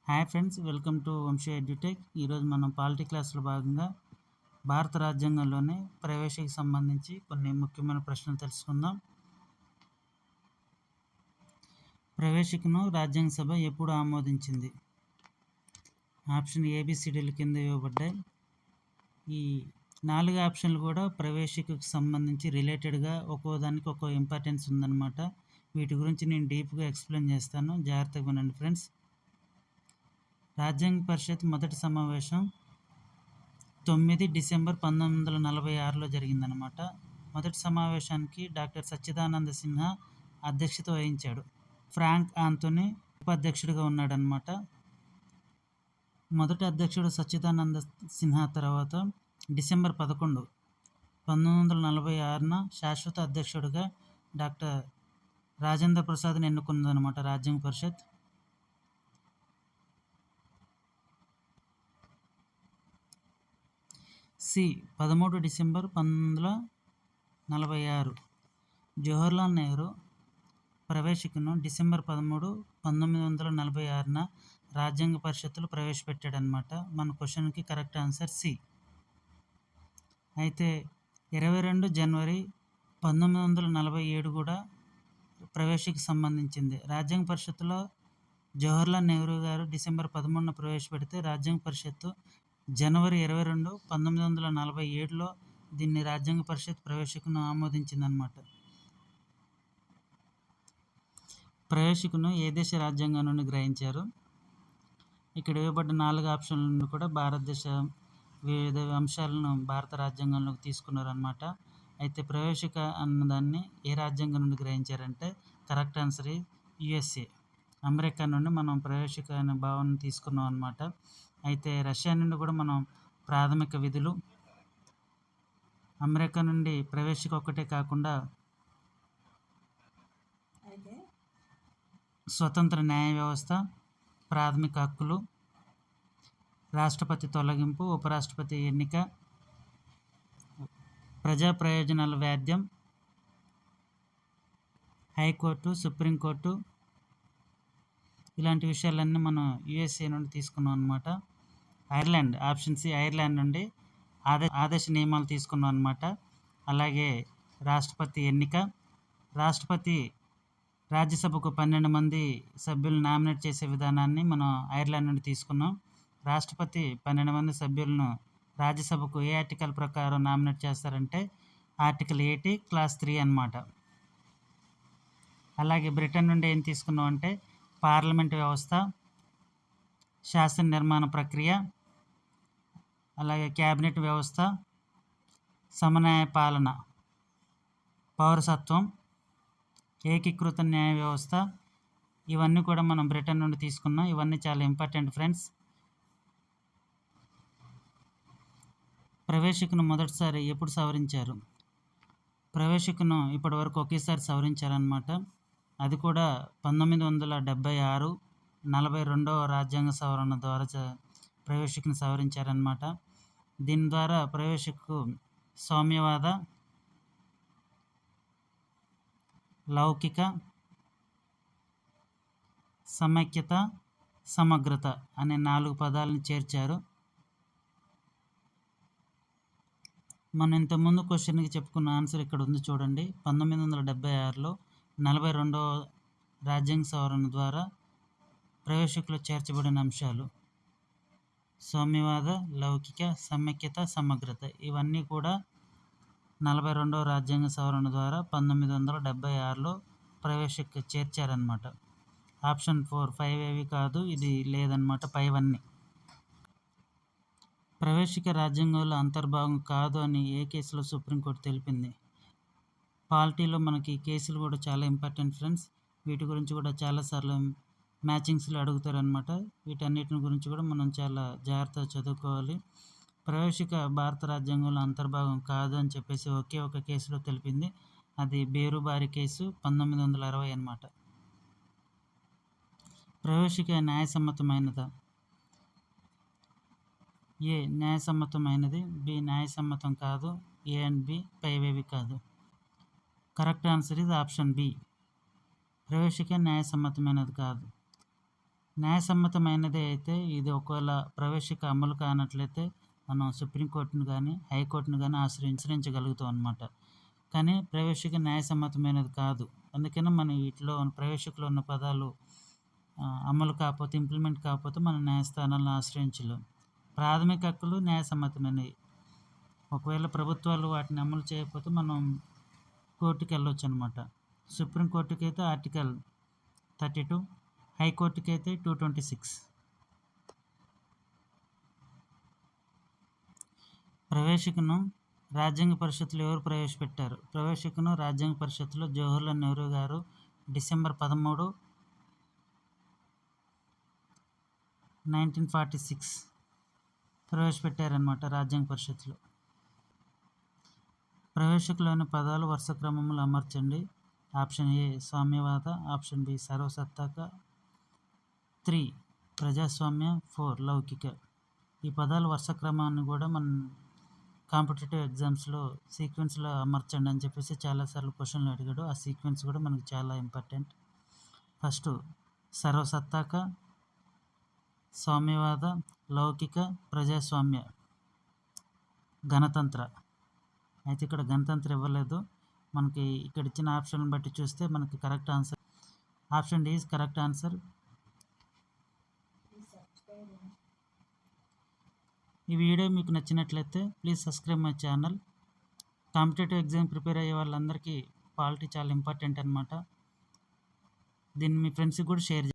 Hi friends, welcome to Vamshi Edutech. ఈరోజు మనం polity క్లాస్లో భాగంగా భారత రాజ్యాంగంలోని ప్రవేశికి సంబంధించి కొన్ని ముఖ్యమైన ప్రశ్నలు తెలుసుకుందాం. ప్రవేశికను రాజ్యాంగ సభ ఎప్పుడు ఆమోదించింది? ఆప్షన్ ఏబిసిడీల కింద ఇవ్వబడ్డాయి. ఈ 4 ఆప్షన్లు కూడా ప్రవేశికకు సంబంధించి రిలేటెడ్గా ఒక్కోదానికి ఒక్కో ఇంపార్టెన్స్ ఉందన్నమాట. వీటి గురించి నేను డీప్గా ఎక్స్ప్లెయిన్ చేస్తాను, జాగ్రత్తగా వినండి ఫ్రెండ్స్. రాజ్యాంగ పరిషత్ మొదటి సమావేశం 9 డిసెంబర్ 1946లో జరిగిందనమాట. మొదటి సమావేశానికి డాక్టర్ సచ్చిదానంద సిన్హా అధ్యక్షత వహించాడు. ఫ్రాంక్ ఆంథోనీ ఉపాధ్యక్షుడిగా ఉన్నాడనమాట. మొదటి అధ్యక్షుడు సచ్చిదానంద సిన్హా తర్వాత డిసెంబర్ 11, 1946న శాశ్వత అధ్యక్షుడిగా డాక్టర్ రాజేంద్ర ప్రసాద్ని ఎన్నుకున్నదనమాట రాజ్యాంగ పరిషత్. సి 13 డిసెంబర్ 1946 జవహర్లాల్ నెహ్రూ ప్రవేశికను డిసెంబర్ 13, 1946న రాజ్యాంగ పరిషత్తులో ప్రవేశపెట్టాడనమాట. మన క్వశ్చన్కి కరెక్ట్ ఆన్సర్ సి. అయితే 22 జనవరి 1947 కూడా ప్రవేశికి సంబంధించింది. రాజ్యాంగ పరిషత్తులో జవహర్లాల్ నెహ్రూ గారు డిసెంబర్ 13న ప్రవేశపెడితే రాజ్యాంగ పరిషత్తు జనవరి 22, 1947లో దీన్ని రాజ్యాంగ పరిషత్ ప్రవేశికను ఆమోదించిందనమాట. ప్రవేశికను ఏ దేశ రాజ్యాంగం నుండి గ్రహించారు? ఇక్కడ ఇవ్వబడ్డ 4 ఆప్షన్ల నుండి కూడా భారతదేశ వివిధ అంశాలను భారత రాజ్యాంగంలోకి తీసుకున్నారనమాట. అయితే ప్రవేశిక అన్నదాన్ని ఏ రాజ్యాంగం నుండి గ్రహించారంటే కరెక్ట్ ఆన్సర్ యుఎస్ఏ, అమెరికా నుండి మనం ప్రవేశిక అనే భావన తీసుకున్నాం అనమాట. అయితే రష్యా నుండి కూడా మనం ప్రాథమిక విధులు, అమెరికా నుండి ప్రవేశిక ఒక్కటే కాకుండా స్వతంత్ర న్యాయ వ్యవస్థ, ప్రాథమిక హక్కులు, రాష్ట్రపతి తొలగింపు, ఉపరాష్ట్రపతి ఎన్నిక, ప్రజా ప్రయోజనాల వ్యాద్యం, హైకోర్టు, సుప్రీంకోర్టు, ఇలాంటి విషయాలన్నీ మనం యుఎస్ఏ నుండి తీసుకున్నాం అనమాట. ఐర్లాండ్, ఆప్షన్ సి, ఐర్లాండ్ నుండి ఆదేశ నియమాలు తీసుకున్నాం అనమాట. అలాగే రాష్ట్రపతి ఎన్నిక, రాష్ట్రపతి రాజ్యసభకు 12 మంది సభ్యులను నామినేట్ చేసే విధానాన్ని మనం ఐర్లాండ్ నుండి తీసుకున్నాం. రాష్ట్రపతి 12 మంది సభ్యులను రాజ్యసభకు ఏ ఆర్టికల్ ప్రకారం నామినేట్ చేస్తారంటే ఆర్టికల్ 80 క్లాస్ 3 అన్నమాట. అలాగే బ్రిటన్ నుండి ఏం తీసుకున్నాం అంటే పార్లమెంట్ వ్యవస్థ, శాసన నిర్మాణ ప్రక్రియ, అలాగే క్యాబినెట్ వ్యవస్థ, సమన్వయ పాలన, పౌరసత్వం, ఏకీకృత న్యాయ వ్యవస్థ, ఇవన్నీ కూడా మనం బ్రిటన్ నుండి తీసుకున్నాం. ఇవన్నీ చాలా ఇంపార్టెంట్ ఫ్రెండ్స్. ప్రవేశికను మొదటిసారి ఎప్పుడు సవరించారు? ప్రవేశికను ఇప్పటి వరకు ఒకేసారి సవరించారనమాట. అది కూడా 1976 42వ రాజ్యాంగ సవరణ ద్వారా ప్రవేశికను సవరించారనమాట. దీని ద్వారా ప్రవేశికకు సౌమ్యవాద, లౌకిక, సమైక్యత, సమగ్రత అనే 4 పదాలను చేర్చారు. మనం ఇంతకుముందు క్వశ్చన్కి చెప్పుకున్న ఆన్సర్ ఇక్కడ ఉంది చూడండి. 1976లో 42వ రాజ్యాంగ సవరణ ద్వారా ప్రవేశికలో చేర్చబడిన అంశాలు సౌమ్యవాద, లౌకిక, సమైక్యత, సమగ్రత ఇవన్నీ కూడా 42వ రాజ్యాంగ సవరణ ద్వారా 1976లో ప్రవేశిక చేర్చారనమాట. ఆప్షన్ 4 5 ఏవి కాదు, ఇది లేదనమాట, పైవన్నీ. ప్రవేశిక రాజ్యాంగంలో అంతర్భాగం కాదు అని ఏ కేసులో సుప్రీంకోర్టు తెలిపింది? పాలిటీలో మనకి కేసులు కూడా చాలా ఇంపార్టెంట్ ఫ్రెండ్స్. వీటి గురించి కూడా చాలాసార్లు మ్యాచింగ్స్లో అడుగుతారనమాట. వీటన్నిటిని గురించి కూడా మనం చాలా జాగ్రత్తగా చదువుకోవాలి. ప్రవేశిక భారత రాజ్యాంగంలో అంతర్భాగం కాదు అని చెప్పేసి ఒకే ఒక కేసులో తెలిపింది. అది బేరుబారి కేసు 1960 అనమాట. ప్రవేశిక న్యాయసమ్మతమైనదా? ఏ న్యాయసమ్మతమైనది, బి న్యాయసమ్మతం కాదు, ఏ అండ్ బి పైవేవి కాదు. కరెక్ట్ ఆన్సర్ ఇది ఆప్షన్ బి. ప్రవేశిక న్యాయసమ్మతమైనది కాదు. న్యాయసమ్మతమైనదే అయితే ఇది ఒకవేళ ప్రవేశిక అమలు కానట్లయితే మనం సుప్రీంకోర్టును కానీ హైకోర్టును కానీ ఆశ్రయించగలుగుతాం అన్నమాట. కానీ ప్రవేశిక న్యాయసమ్మతమైనది కాదు. అందుకని మనం వీటిలో ప్రవేశికలో ఉన్న పదాలు అమలు కాకపోతే ఇంప్లిమెంట్ కాకపోతే మనం న్యాయస్థానాలను ఆశ్రయించలేం. ప్రాథమిక హక్కులు న్యాయసమ్మతమైనవి. ఒకవేళ ప్రభుత్వాలు వాటిని అమలు చేయకపోతే మనం కోర్టుకి వెళ్ళొచ్చు అనమాట. సుప్రీంకోర్టుకి అయితే ఆర్టికల్ 32, హైకోర్టుకి అయితే 226. ప్రవేశికను రాజ్యాంగ పరిషత్తులో ఎవరు ప్రవేశపెట్టారు? ప్రవేశికను రాజ్యాంగ పరిషత్తులో జవహర్లాల్ నెహ్రూ గారు డిసెంబర్ 13, 1946 ప్రవేశపెట్టారనమాట రాజ్యాంగ పరిషత్తులో. ప్రవేశికలోని పదాలు వరుస క్రమంలో అమర్చండి. ఆప్షన్ ఏ సామ్యవాద, ఆప్షన్ బి సర్వసత్తాక, 3 ప్రజాస్వామ్య, 4 లౌకిక. ఈ పదాల వరుస క్రమాన్ని కూడా మనం కాంపిటేటివ్ ఎగ్జామ్స్లో సీక్వెన్స్లో అమర్చండి అని చెప్పేసి చాలాసార్లు క్వశ్చన్లు అడిగాడు. ఆ సీక్వెన్స్ కూడా మనకు చాలా ఇంపార్టెంట్. ఫస్ట్ సర్వసత్తాక, సామ్యవాద, లౌకిక, ప్రజాస్వామ్య, గణతంత్ర. అయితే ఇక్కడ గణతంత్ర ఇవ్వలేదు. మనకి ఇక్కడ ఇచ్చిన ఆప్షన్ బట్టి చూస్తే మనకి correct answer option D is correct answer. ఈ వీడియో మీకు నచ్చినట్లయితే please subscribe my channel. Competitive exam prepare అయ్యే వాళ్ళందరికీ పాలిటీ చాలా ఇంపార్టెంట్ అనమాట. దీన్ని మీ ఫ్రెండ్స్కి కూడా షేర్